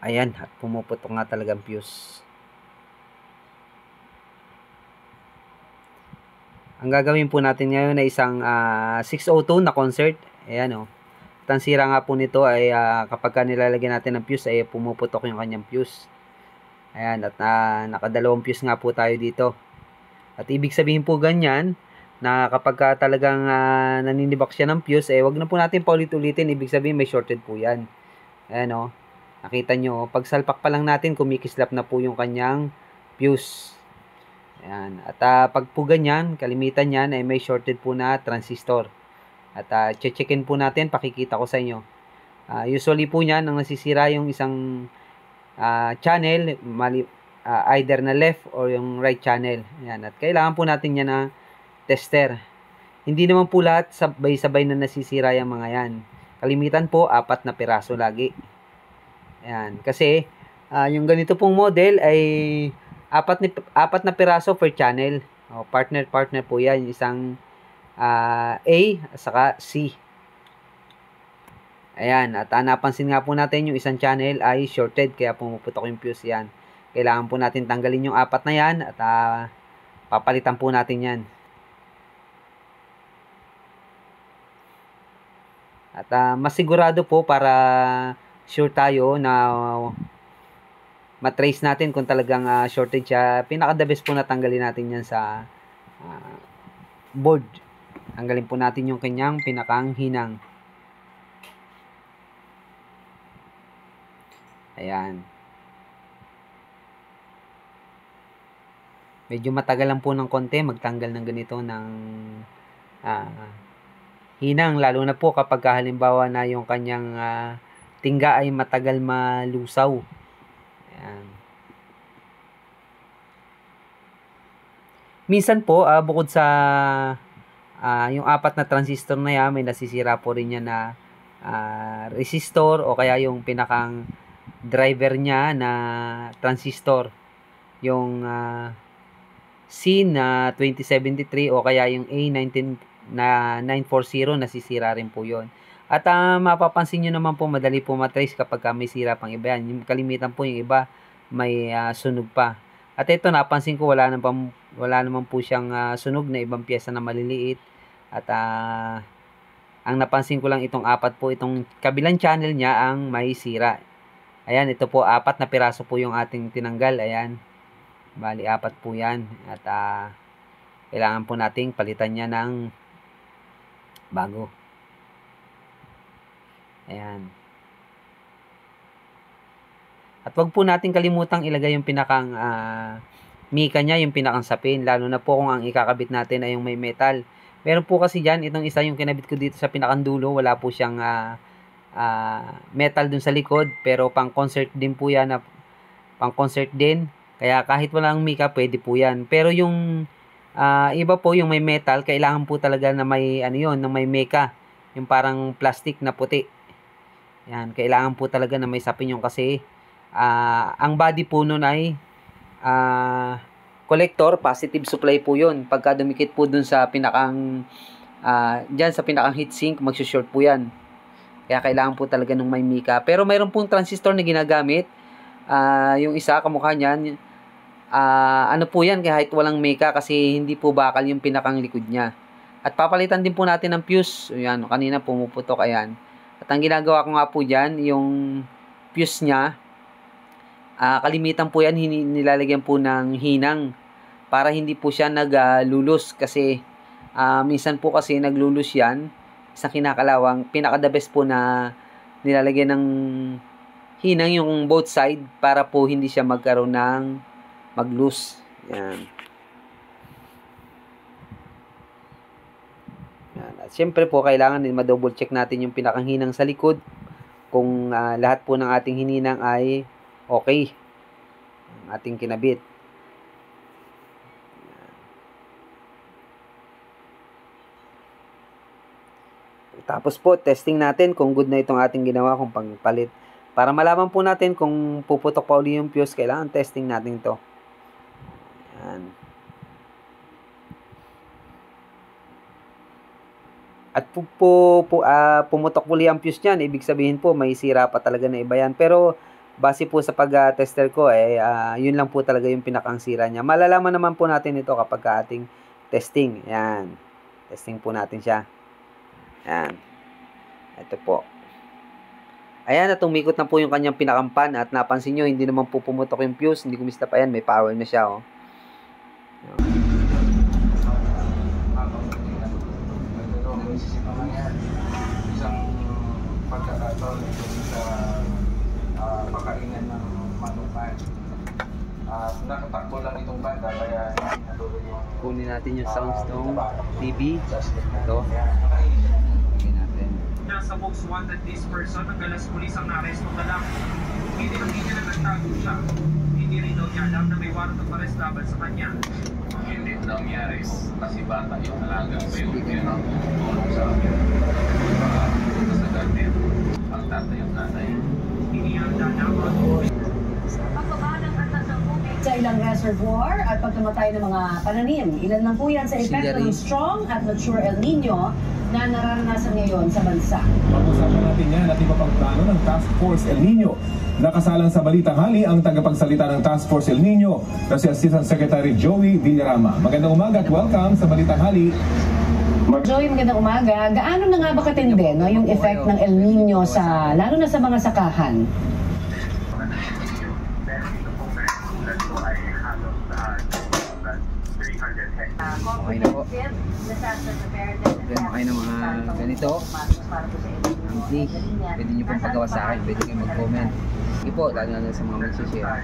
Ayan, at pumuputok nga talagang fuse. Ang gagawin po natin ngayon ay isang 602 na concert. Ayan o. At ang sira nga po nito ay kapag nilalagyan natin ng fuse ay pumuputok yung kanyang fuse. Ayan, at nakadalawang fuse nga po tayo dito. At ibig sabihin po ganyan, na kapag talagang naninibak siya ng fuse, wag na po natin paulit-ulitin. Ibig sabihin may shorted po yan. Ayan o. Nakita nyo, pag salpak pa lang natin, kumikislap na po yung kanyang fuse. Ayan. At pag po ganyan, kalimitan yan ay may shorted po na transistor. At checkin po natin, pakikita ko sa inyo. Usually po yan, ang nasisira yung isang channel, either na left or yung right channel. Ayan. At kailangan po natin yan na tester. Hindi naman po lahat sabay-sabay na nasisira yung mga yan. Kalimitan po, 4 na piraso lagi. Ayan. Kasi, yung ganito pong model ay 4 na piraso per channel. Partner po yan. Isang A at saka C. Ayan. At napansin nga po natin yung isang channel ay shorted. Kaya pumuputok yung fuse yan. Kailangan po natin tanggalin yung 4 na yan. At papalitan po natin yan. At masigurado po para sure tayo na matrace natin kung talagang shorted siya. Pinaka-the best po na tanggalin natin yan sa board. Tanggalin po natin yung kanyang pinakang hinang. Ayan. Medyo matagal lang po ng konti magtanggal ng ganito ng hinang. Lalo na po kapag halimbawa na yung kanyang tingga ay matagal malusaw. Ayan. Minsan po, bukod sa yung 4 na transistor na yan, may nasisira po rin yan na resistor o kaya yung pinakang driver niya na transistor. Yung C na 2073 o kaya yung A19 na 940 nasisira rin po yon. At mapapansin nyo naman po, madali po matrace kapag may sira pang iba yan. Yung kalimitan po yung iba may sunog pa. At ito napansin ko wala naman po siyang sunog na ibang pyesa na maliliit. At ang napansin ko lang itong 4 po, itong kabilang channel niya ang may sira. Ayan, ito po 4 na piraso po yung ating tinanggal. Ayan. Bali 4 po yan. At kailangan po nating palitan niya ng bago. Ayan. At wag po natin kalimutang ilagay yung pinakang mika niya, yung pinakang sapin. Lalo na po kung ang ikakabit natin ay yung may metal. Meron po kasi dyan, itong isa yung kinabit ko dito sa pinakang dulo. Wala po siyang metal dun sa likod. Pero pang concert din po yan. Pang concert din. Kaya kahit walang mika, pwede po yan. Pero yung iba po, yung may metal, kailangan po talaga na may, na may mika. Yung parang plastic na puti. Yan, kailangan po talaga na may sapin yung kasi ang body po nun ay collector, positive supply po yun. Pagka dumikit po dun sa pinakang dyan sa pinakang heatsink, magsushort po yan. Kaya kailangan po talaga nung may mika. Pero mayroon pong transistor na ginagamit. Yung isa, kamukha niyan, ano po yan, kahit walang mika kasi hindi po bakal yung pinakang likod niya. At papalitan din po natin ng fuse. Ayan, kanina pumuputok, ayan. At ang ginagawa ko nga po dyan, yung fuse niya, kalimitan po yan, nilalagyan po ng hinang para hindi po siya naglulus kasi minsan po kasi naglulus yan sa kinakalawang. Pinaka-the best po na nilalagyan ng hinang yung both side para po hindi siya magkaroon ng mag-loose. Yan. Yan. At syempre po, kailangan din ma-double check natin yung pinakang hinang sa likod kung lahat po ng ating hininang ay okay. Ang ating kinabit. Tapos po, testing natin kung good na itong ating ginawa, kung pangpalit. Para malaman po natin kung puputok pa uli yung fuse, kailangan testing natin to. Yan. At pumutok uli ang fuse niyan, ibig sabihin po may sira pa talaga na iba yan. Pero base po sa pag-tester ko, yun lang po talaga yung pinakang sira niya. Malalaman naman po natin ito kapag ating testing. Yan. Testing po natin siya. Yan. Ito po. Ayan, at umikot na po yung kanyang pinakampan. At napansin nyo, hindi naman po pumutok yung fuse. Hindi kumista pa yan. May power na siya, oh. Isang pagkakataon sa pakainan ng manukan. Nakatakbo lang itong banda kaya hindi natuloy yung Kunin natin yung sounds ng TV. Ito. Nasa box wanted this person, ang galas pulis ang naresto na lang. Hindi niya na nagtago siya. Hindi rin daw niya alam na may warrant of arrest laban sa kanya. hindi nangyari kasi bata yung alaga ko yung yun ang tulong sa akin. Punta sa garden, ang tatay ang nanay. Inihanda na sa ilang reservoir at pagkamatay ng mga pananim. Ilan lang po yan sa epekto ng strong at mature El Nino na nararanasan ngayon sa bansa. Pag-usapan natin yan at iba pang plano ng Task Force El Nino. Nakasalang sa Balitang Hali ang tagapagsalita ng Task Force El Nino na si Assistant Secretary Joey Villarama. Magandang umaga at welcome sa Balitang Hali. Joey, magandang umaga. Gaano na nga ba katindi yung effect ng El Nino sa, lalo na sa mga sakahan? Okay na po. Problema kayo ng mga ganito. Monthly. Pwede nyo pong pagawa sa akin. Pwede kayo mag-comment. Sige po, lalo na sa mga mag-share.